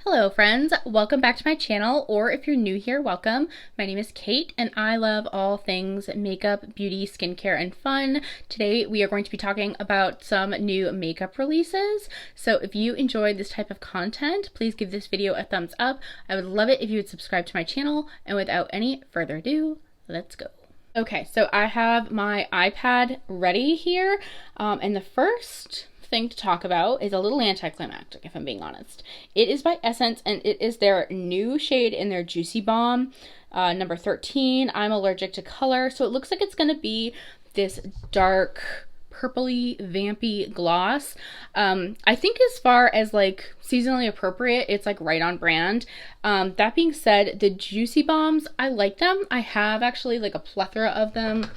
Hello friends, welcome back to my channel, or if you're new here, welcome. My name is Kate and I love all things makeup, beauty, skincare, and fun. Today we are going to be talking about some new makeup releases. So if you enjoyed this type of content, please give this video a thumbs up. I would love it if you would subscribe to my channel, and without any further ado, let's go. Okay, so I have my iPad ready here, and the first thing to talk about is a little anticlimactic, if I'm being honest. It is by Essence, and it is their new shade in their Juicy Bomb, number 13. I'm allergic to color, so it looks like it's going to be this dark purpley vampy gloss. I think as far as like seasonally appropriate, it's like right on brand. That being said, the Juicy Bombs, I like them. I have actually like a plethora of them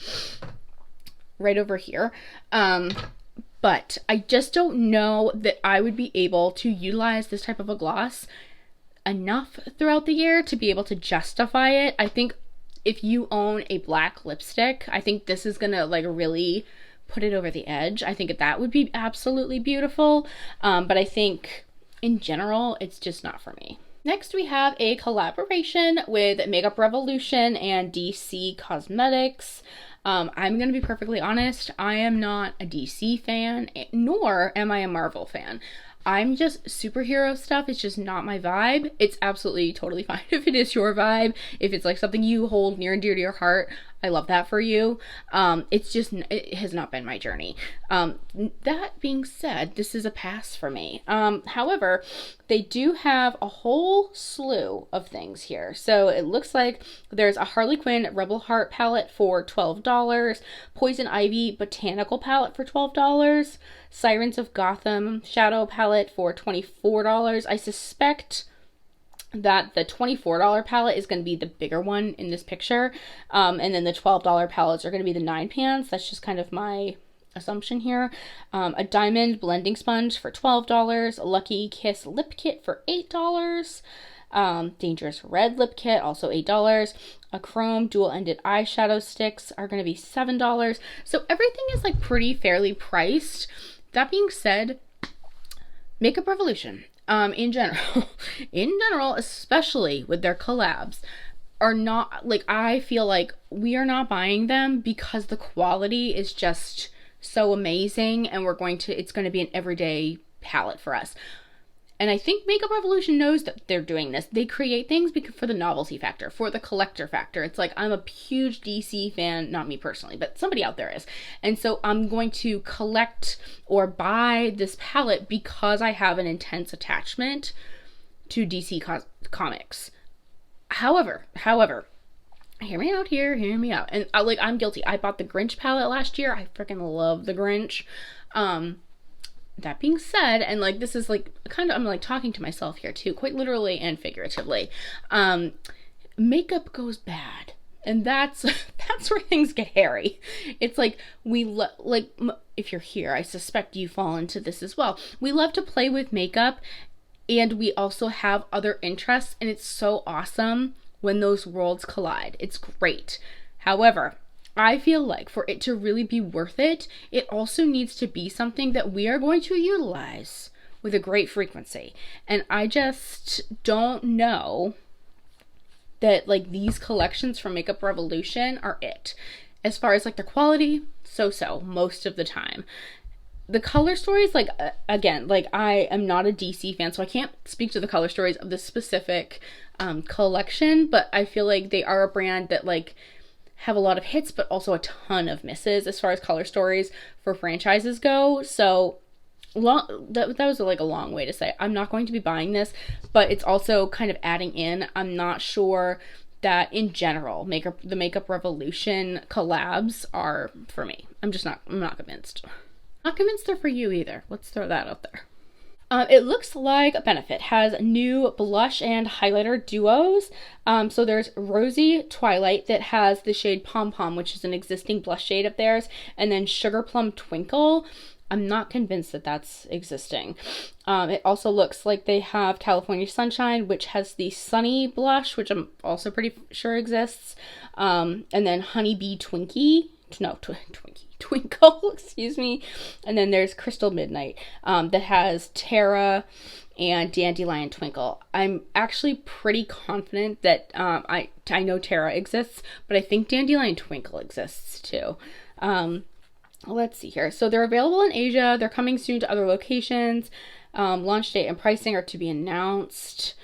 right over here. But I just don't know that I would be able to utilize this type of a gloss enough throughout the year to be able to justify it. I think if you own a black lipstick, I think this is gonna like really put it over the edge. I think that would be absolutely beautiful. But I think in general, it's just not for me. Next, we have a collaboration with Makeup Revolution and DC Cosmetics. I'm going to be perfectly honest, I am not a DC fan, nor am I a Marvel fan. I'm just superhero stuff. It's just not my vibe. It's absolutely totally fine if it is your vibe. If it's like something you hold near and dear to your heart, I love that for you. It has not been my journey. That being said, this is a pass for me. However, they do have a whole slew of things here. So it looks like there's a Harley Quinn Rebel Heart palette for $12, Poison Ivy Botanical palette for $12, Sirens of Gotham Shadow palette for $24. I suspect that the $24 palette is going to be the bigger one in this picture, and then the $12 palettes are going to be the 9 pans. That's just kind of my assumption here. A diamond blending sponge for $12, a Lucky Kiss lip kit for $8, Dangerous Red lip kit, also $8, a chrome dual-ended eyeshadow sticks are going to be $7. So everything is like pretty fairly priced. That being said, Makeup Revolution, in general, especially with their collabs, are not like, I feel like we are not buying them because the quality is just so amazing, and it's going to be an everyday palette for us. And I think Makeup Revolution knows that they're doing this. They create things for the novelty factor, for the collector factor. It's like, I'm a huge DC fan, not me personally, but somebody out there is. And so I'm going to collect or buy this palette because I have an intense attachment to DC Comics. However, hear me out here, hear me out. And I'm guilty. I bought the Grinch palette last year. I freaking love the Grinch. That being said, and like this is like kind of, I'm like talking to myself here too, quite literally and figuratively. Makeup goes bad, and that's where things get hairy. It's like if you're here, I suspect you fall into this as well. We love to play with makeup, and we also have other interests, and it's so awesome when those worlds collide. It's great. However, I feel like for it to really be worth it, it also needs to be something that we are going to utilize with a great frequency. And I just don't know that like these collections from Makeup Revolution are it. As far as like the quality, so most of the time. The color stories, like, again, like I am not a DC fan, so I can't speak to the color stories of this specific collection, but I feel like they are a brand that like have a lot of hits, but also a ton of misses as far as color stories for franchises go. So that was like a long way to say I'm not going to be buying this, but it's also kind of adding in, I'm not sure that in general the Makeup Revolution collabs are for me. I'm not convinced. Not convinced they're for you either. Let's throw that out there. It looks like Benefit has new blush and highlighter duos. So there's Rosy Twilight that has the shade Pom Pom, which is an existing blush shade of theirs, and then Sugar Plum Twinkle. I'm not convinced that that's existing. It also looks like they have California Sunshine, which has the Sunny blush, which I'm also pretty sure exists. And then Honeybee Twinkie. No, Twinkie. Twinkle, excuse me. And then there's Crystal Midnight that has Terra and Dandelion Twinkle. I'm actually pretty confident that I know Terra exists, but I think Dandelion Twinkle exists too. Let's see here. So they're available in Asia. They're coming soon to other locations. Launch date and pricing are to be announced.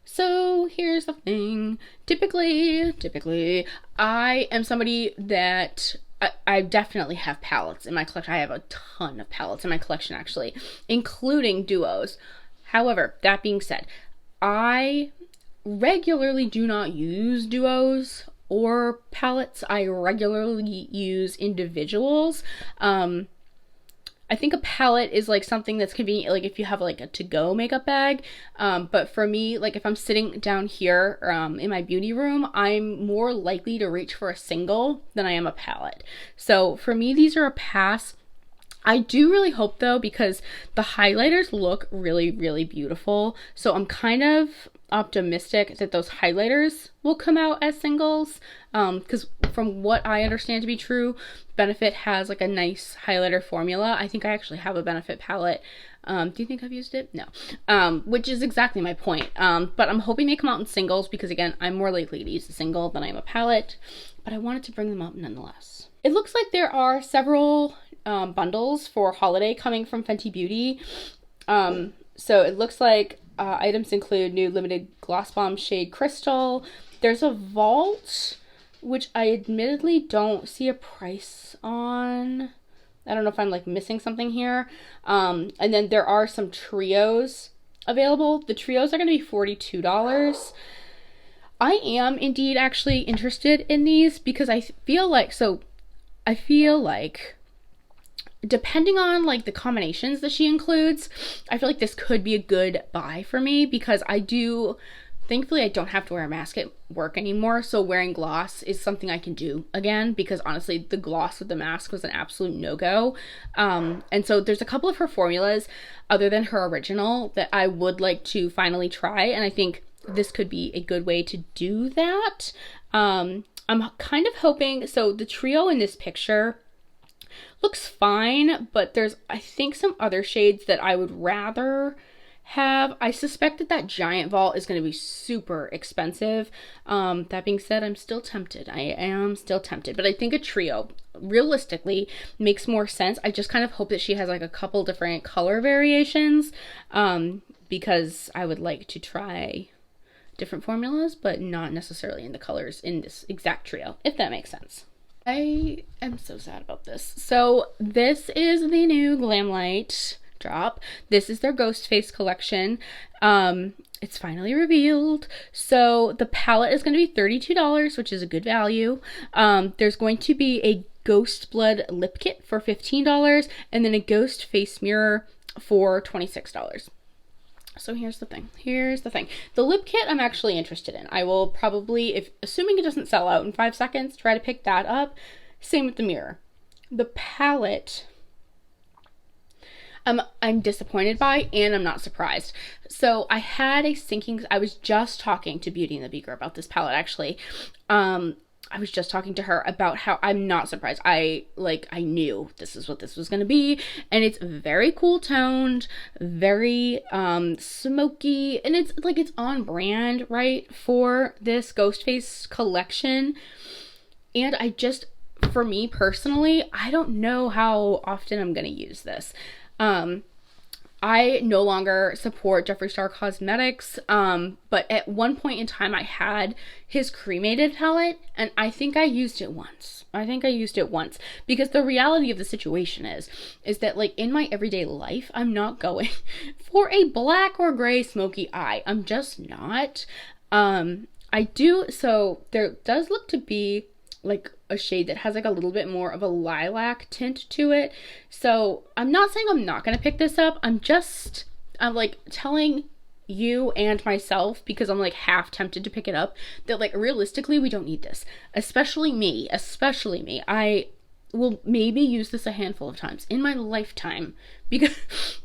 So here's the thing. Typically, I am somebody that I definitely have palettes in my collection. I have a ton of palettes in my collection, actually, including duos. However, that being said, I regularly do not use duos or palettes. I regularly use individuals. I think a palette is like something that's convenient, like if you have like a to-go makeup bag. But for me, like if I'm sitting down here in my beauty room, I'm more likely to reach for a single than I am a palette. So for me, these are a pass. I do really hope though, because the highlighters look really, really beautiful. So I'm kind of optimistic that those highlighters will come out as singles. Because from what I understand to be true, Benefit has like a nice highlighter formula. I think I actually have a Benefit palette. Do you think I've used it? No. Which is exactly my point. But I'm hoping they come out in singles because again, I'm more likely to use a single than I am a palette. But I wanted to bring them up nonetheless. It looks like there are several bundles for holiday coming from Fenty Beauty. So it looks like items include new limited Gloss Bomb Shade Crystal. There's a vault, which I admittedly don't see a price on. I don't know if I'm like missing something here. And then there are some trios available. The trios are going to be $42. I am indeed actually interested in these because I feel like depending on like the combinations that she includes, I feel like this could be a good buy for me because thankfully I don't have to wear a mask at work anymore, so wearing gloss is something I can do again because honestly the gloss with the mask was an absolute no-go. And so there's a couple of her formulas other than her original that I would like to finally try, and I think this could be a good way to do that. I'm kind of hoping, so the trio in this picture looks fine, but there's I think some other shades that I would rather have. I suspect that giant vault is going to be super expensive. That being said, I'm still tempted. I am still tempted, but I think a trio realistically makes more sense. I just kind of hope that she has like a couple different color variations, because I would like to try different formulas, but not necessarily in the colors in this exact trio, if that makes sense. I am so sad about this. So this is the new Glamlite drop. This is their Ghost Face collection. It's finally revealed. So the palette is going to be $32, which is a good value. There's going to be a Ghost Blood lip kit for $15 and then a Ghost Face mirror for $26. So here's the thing. The lip kit I'm actually interested in. I will probably, assuming it doesn't sell out in 5 seconds, try to pick that up. Same with the mirror. The palette, I'm disappointed by, and I'm not surprised. So I had a sinking, I was just talking to Beauty and the Beaker about this palette actually. I was just talking to her about how I'm not surprised. I knew this is what this was going to be, and it's very cool toned, very smoky, and it's on brand, right, for this Ghost Face collection. And for me personally, I don't know how often I'm going to use this. I no longer support Jeffree Star Cosmetics, but at one point in time I had his cremated palette, and I think I used it once. Because the reality of the situation is that like in my everyday life, I'm not going for a black or gray smoky eye. I'm just not. So there does look to be like a shade that has like a little bit more of a lilac tint to it. So I'm not saying I'm not gonna pick this up. I'm like telling you and myself, because I'm like half tempted to pick it up, that like realistically we don't need this. Especially me. I will maybe use this a handful of times in my lifetime because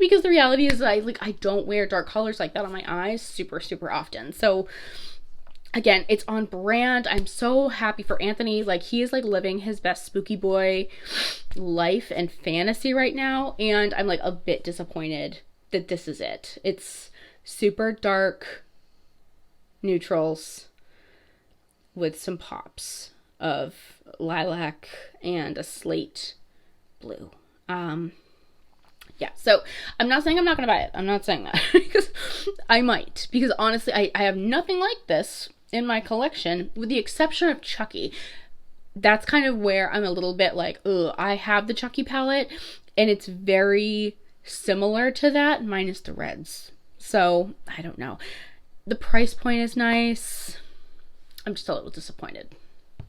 the reality is I don't wear dark colors like that on my eyes super often. So Again, it's on brand. I'm so happy for Anthony. Like, he is like living his best spooky boy life and fantasy right now. And I'm like a bit disappointed that this is it. It's super dark neutrals with some pops of lilac and a slate blue. Yeah, so I'm not saying I'm not gonna buy it. I'm not saying that because I might, because honestly I have nothing like this in my collection with the exception of Chucky. That's kind of where I'm a little bit like, ugh, I have the Chucky palette and it's very similar to that minus the reds. So I don't know. The price point is nice. I'm just a little disappointed.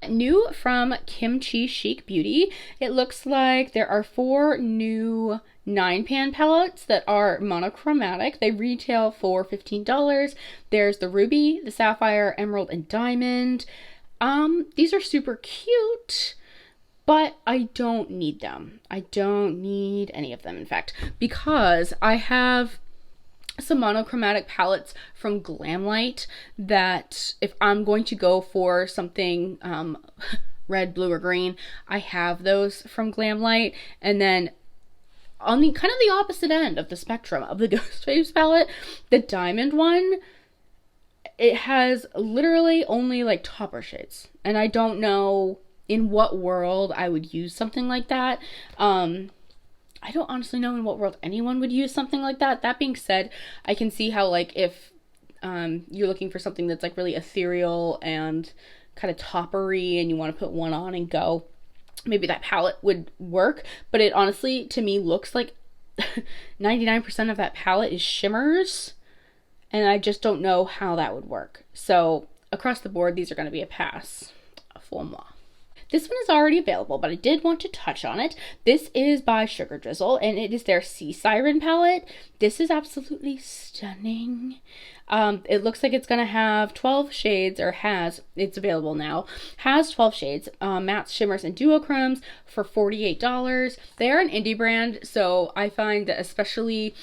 New from Kimchi Chic Beauty, it looks like there are 4 new 9-pan palettes that are monochromatic. They retail for $15. There's the ruby, the sapphire, emerald, and diamond. These are super cute, but I don't need them. I don't need any of them, in fact, because I have some monochromatic palettes from Glamlite that if I'm going to go for something red, blue, or green, I have those from Glamlite. And then on the kind of the opposite end of the spectrum of the Ghost Waves palette, the diamond one, it has literally only like topper shades. And I don't know in what world I would use something like that. I don't honestly know in what world anyone would use something like that. That being said, I can see how, like, if you're looking for something that's like really ethereal and kind of toppery and you want to put one on and go, maybe that palette would work. But it honestly, to me, looks like 99% of that palette is shimmers, and I just don't know how that would work. So across the board, these are going to be a pass for moi. This one is already available, but I did want to touch on it. This is by Sugar Drizzle, and it is their Sea Siren palette. This is absolutely stunning. It looks like it's going to have 12 shades, or it's available now, has 12 shades, mattes, shimmers, and duochromes for $48. They are an indie brand, so I find that especially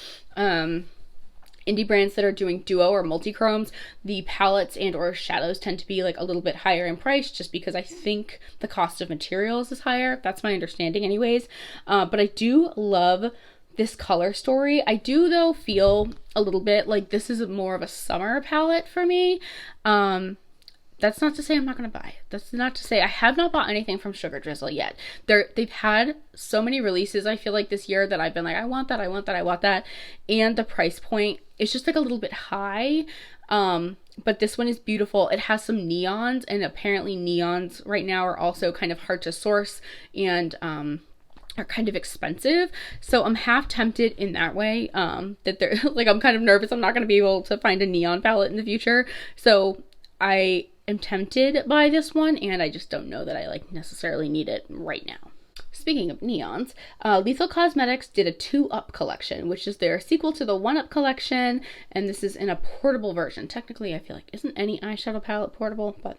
indie brands that are doing duo or multi-chromes, the palettes and or shadows tend to be like a little bit higher in price just because I think the cost of materials is higher. That's my understanding anyways. But I do love this color story. I do though feel a little bit like this is more of a summer palette for me. That's not to say I'm not going to buy it. That's not to say I have not bought anything from Sugar Drizzle yet. They've had so many releases, I feel like, this year that I've been like, I want that, I want that, I want that. And the price point is just like a little bit high. But this one is beautiful. It has some neons, and apparently neons right now are also kind of hard to source and are kind of expensive. So I'm half tempted in that way, that they're like, I'm kind of nervous I'm not going to be able to find a neon palette in the future. So I am tempted by this one, and I just don't know that I like necessarily need it right now. Speaking of neons, Lethal Cosmetics did a 2-Up collection, which is their sequel to the 1-Up collection, and this is in a portable version. Technically, I feel like isn't any eyeshadow palette portable, but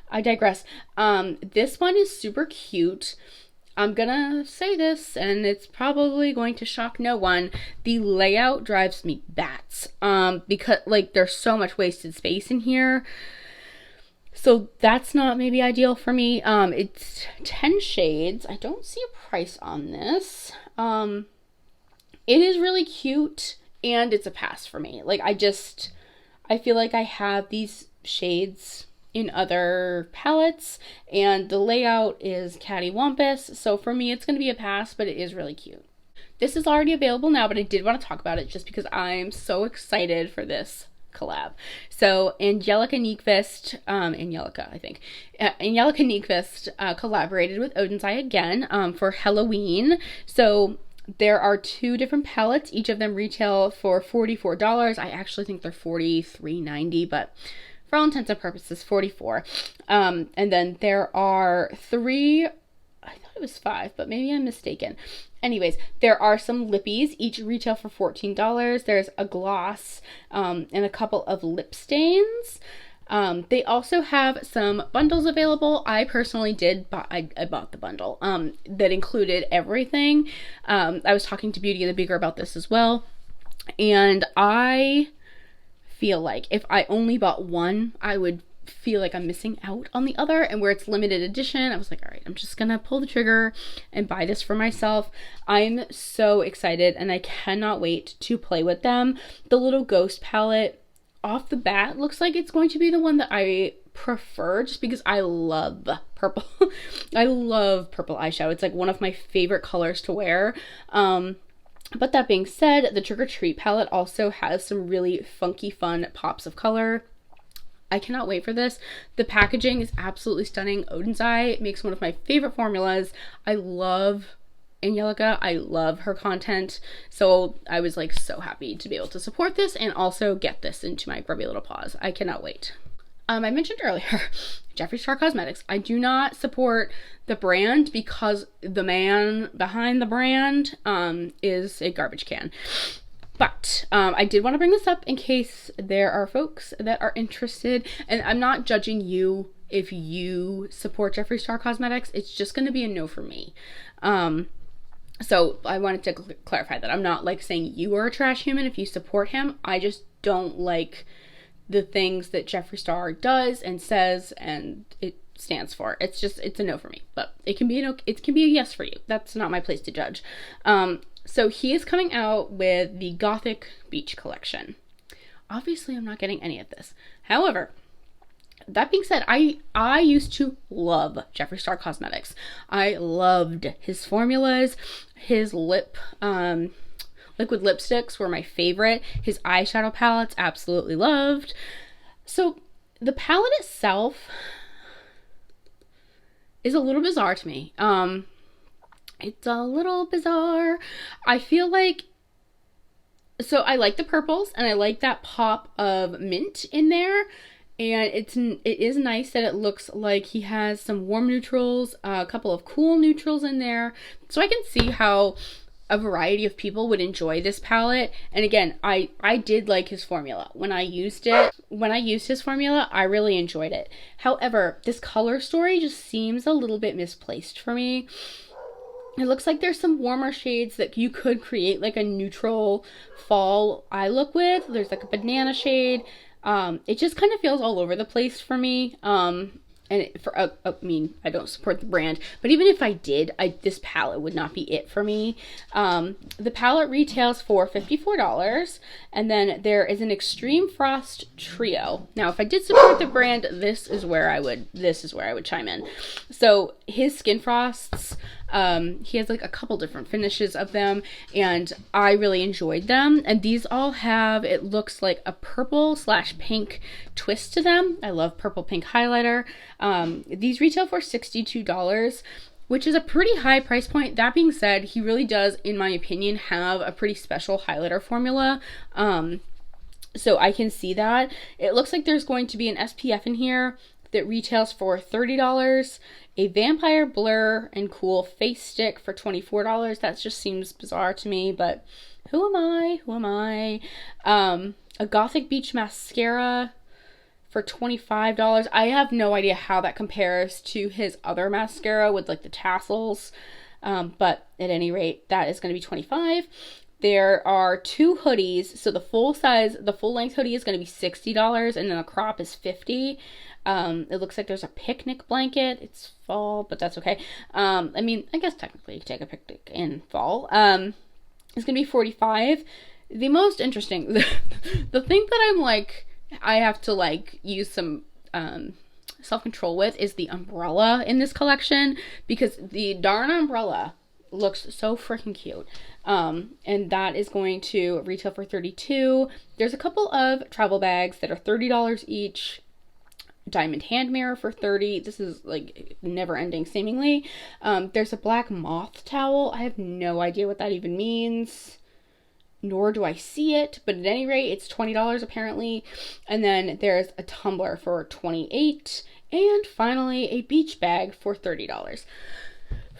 I digress. This one is super cute. I'm gonna say this, and it's probably going to shock no one. The layout drives me bats, because like there's so much wasted space in here. So that's not maybe ideal for me. It's 10 shades. I don't see a price on this. It is really cute, and it's a pass for me. Like, I feel like I have these shades in other palettes, and the layout is cattywampus. So for me, it's going to be a pass, but it is really cute. This is already available now, but I did want to talk about it just because I'm so excited for this collab. So Angelica Nyqvist, Angelica Nyqvist collaborated with Odin's Eye again for Halloween. So there are 2 different palettes. Each of them retail for $44. I actually think they're $43.90, but for all intents and purposes, $44. And then there are 3, I thought it was 5, but maybe I'm mistaken. Anyways, there are some lippies, each retail for $14. There's a gloss and a couple of lip stains. They also have some bundles available. I personally I bought the bundle that included everything. I was talking to Beauty and the Beaker about this as well, and I feel like if I only bought one, I would feel like I'm missing out on the other, and where it's limited edition, I was like, all right, I'm just gonna pull the trigger and buy this for myself. I'm so excited and I cannot wait to play with them. The little ghost palette off the bat looks like it's going to be the one that I prefer, just because I love purple. I love purple eyeshadow. It's like one of my favorite colors to wear. But that being said, the Trick or Treat palette also has some really funky, fun pops of color. I cannot wait for this. The packaging is absolutely stunning. Odin's Eye makes one of my favorite formulas. I love Angelica. I love her content. So I was like so happy to be able to support this and also get this into my grubby little paws. I cannot wait. I mentioned earlier, Jeffree Star Cosmetics. I do not support the brand because the man behind the brand is a garbage can. But I did want to bring this up in case there are folks that are interested. And I'm not judging you if you support Jeffree Star Cosmetics. It's just going to be a no for me. So I wanted to clarify that. I'm not like saying you are a trash human if you support him. I just don't like the things that Jeffree Star does and says and it stands for. It's a no for me. But it can be it can be a yes for you. That's not my place to judge. So he is coming out with the Gothic Beach collection. Obviously, I'm not getting any of this. However, that being said, I used to love Jeffree Star Cosmetics. I loved his formulas. His liquid lipsticks were my favorite. His eyeshadow palettes, absolutely loved. So the palette itself is a little bizarre to me. It's a little bizarre. I feel like, so I like the purples and I like that pop of mint in there. And it is nice that it looks like he has some warm neutrals, a couple of cool neutrals in there. So I can see how a variety of people would enjoy this palette. And again, I did like his formula. When I used his formula, I really enjoyed it. However, this color story just seems a little bit misplaced for me. It looks like there's some warmer shades that you could create like a neutral fall eye look with. There's like a banana shade. It just kind of feels all over the place for me. I mean, I don't support the brand, but even if I did, this palette would not be it for me. The palette retails for $54, and then there is an Extreme Frost Trio. Now, if I did support the brand, this is where I would chime in. So his Skin Frosts, he has like a couple different finishes of them, and I really enjoyed them. And these all have, it looks like a purple/pink twist to them. I love purple pink highlighter. These retail for $62, which is a pretty high price point. That being said, he really does, in my opinion, have a pretty special highlighter formula. So I can see that. It looks like there's going to be an SPF in here that retails for $30, a Vampire Blur and Cool Face Stick for $24. That just seems bizarre to me, but who am I? A Gothic Beach Mascara for $25. I have no idea how that compares to his other mascara with like the tassels, but at any rate, that is going to be $25. There are two hoodies. So the full length hoodie is going to be $60, and then the crop is $50. It looks like there's a picnic blanket. It's fall, but that's okay. I mean, I guess technically you can take a picnic in fall. It's going to be $45. The most interesting, the thing that I'm like, I have to like use some self-control with is the umbrella in this collection, because the darn umbrella looks so freaking cute. And that is going to retail for $32. There's a couple of travel bags that are $30 each. Diamond hand mirror for $30. This is like never ending seemingly. There's a black moth towel. I have no idea what that even means, nor do I see it, but at any rate, it's $20 apparently. And then there's a tumbler for $28, and finally a beach bag for $30.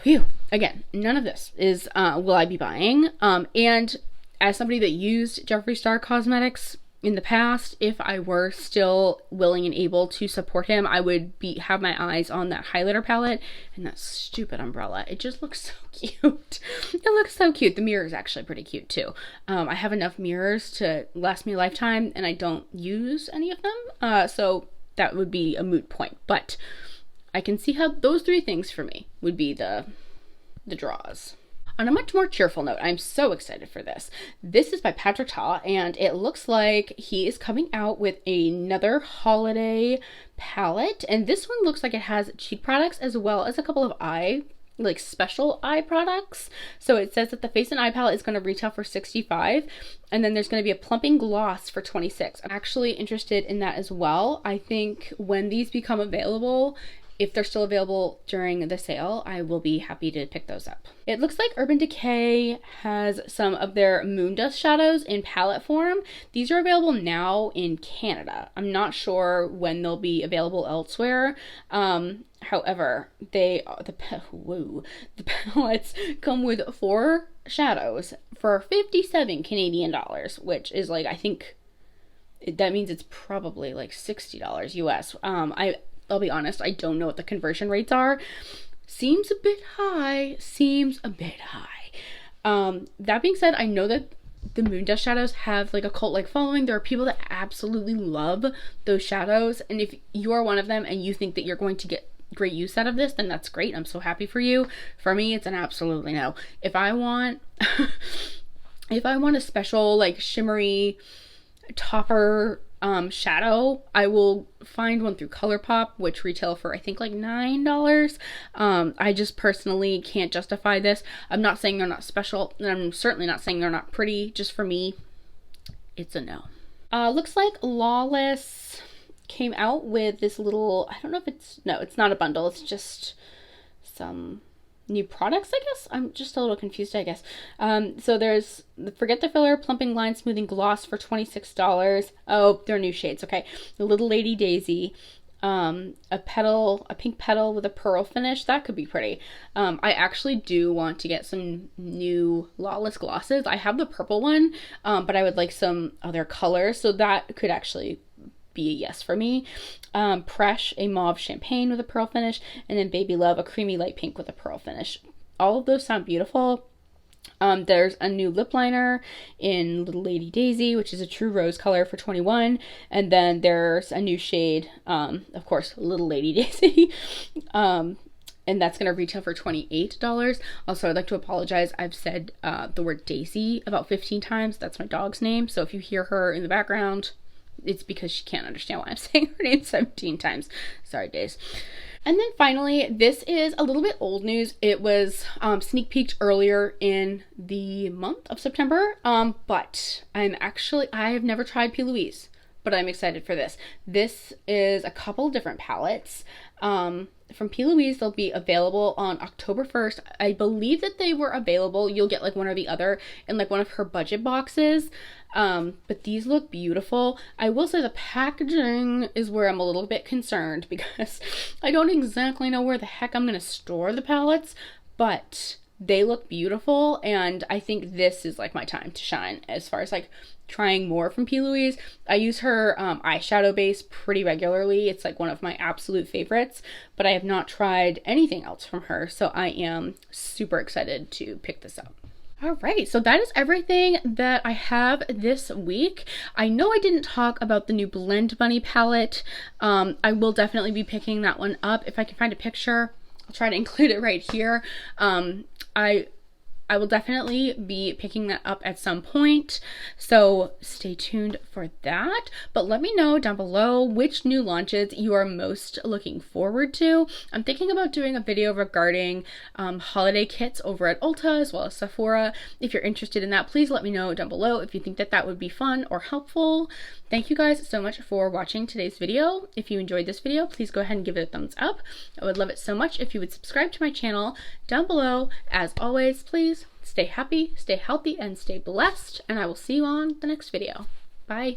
Phew. Again, none of this is will I be buying. And as somebody that used Jeffree Star Cosmetics in the past, if I were still willing and able to support him, I would have my eyes on that highlighter palette and that stupid umbrella. It just looks so cute. It looks so cute. The mirror is actually pretty cute too. I have enough mirrors to last me a lifetime, and I don't use any of them. So that would be a moot point. But I can see how those three things for me would be the draws. On a much more cheerful note, I'm so excited for this. This is by Patrick Ta, and it looks like he is coming out with another holiday palette. And this one looks like it has cheek products as well as a couple of special eye products. So it says that the face and eye palette is going to retail for $65, and then there's going to be a plumping gloss for $26. I'm actually interested in that as well. I think when these become available, if they're still available during the sale, I will be happy to pick those up. It looks like Urban Decay has some of their Moondust shadows in palette form. These are available now in Canada. I'm not sure when they'll be available elsewhere. However, the palettes come with 4 shadows for 57 Canadian dollars, which is like, I think that means it's probably like $60 US. I'll be honest, I don't know what the conversion rates are. Seems a bit high. That being said, I know that the Moondust shadows have like a cult-like following. There are people that absolutely love those shadows, and if you are one of them and you think that you're going to get great use out of this, then that's great. I'm so happy for you. For me, it's an absolutely no. If I want a special like shimmery topper shadow, I will find one through ColourPop, which retail for I think like $9. I just personally can't justify this. I'm not saying they're not special, and I'm certainly not saying they're not pretty. Just for me, it's a no. Looks like Lawless came out with this little, I don't know if it's not a bundle, it's just some new products, I guess. I'm just a little confused, I guess. So there's the Forget the Filler Plumping Line Smoothing Gloss for $26. Oh, they're new shades, okay. The Little Lady Daisy, a pink petal with a pearl finish. That could be pretty. I actually do want to get some new Lawless glosses. I have the purple one, but I would like some other colors, so that could actually be a yes for me. Presh, a mauve champagne with a pearl finish, and then Baby Love, a creamy light pink with a pearl finish. All of those sound beautiful. There's a new lip liner in Little Lady Daisy, which is a true rose color for $21, and then there's a new shade, of course, Little Lady Daisy, and that's going to retail for $28. Also, I'd like to apologize. I've said the word Daisy about 15 times. That's my dog's name, so if you hear her in the background, it's because she can't understand why I'm saying her name 17 times. Sorry, Days. And then finally, this is a little bit old news. It was sneak peeked earlier in the month of September, but I have never tried P. Louise, but I'm excited for this. This is a couple different palettes. From P. Louise, they'll be available on October 1st. I believe that they were available. You'll get like one or the other in like one of her budget boxes. But these look beautiful. I will say the packaging is where I'm a little bit concerned because I don't exactly know where the heck I'm going to store the palettes, but they look beautiful, and I think this is like my time to shine as far as like trying more from P. Louise. I use her eyeshadow base pretty regularly. It's like one of my absolute favorites, but I have not tried anything else from her, so I am super excited to pick this up. Alright, so that is everything that I have this week. I know I didn't talk about the new Blend Bunny palette. I will definitely be picking that one up. If I can find a picture, I'll try to include it right here. I will definitely be picking that up at some point, so stay tuned for that. But let me know down below which new launches you are most looking forward to. I'm thinking about doing a video regarding holiday kits over at Ulta as well as Sephora. If you're interested in that, please let me know down below if you think that that would be fun or helpful. Thank you guys so much for watching today's video. If you enjoyed this video, please go ahead and give it a thumbs up. I would love it so much if you would subscribe to my channel down below. As always, please stay happy, stay healthy, and stay blessed, and I will see you on the next video. Bye.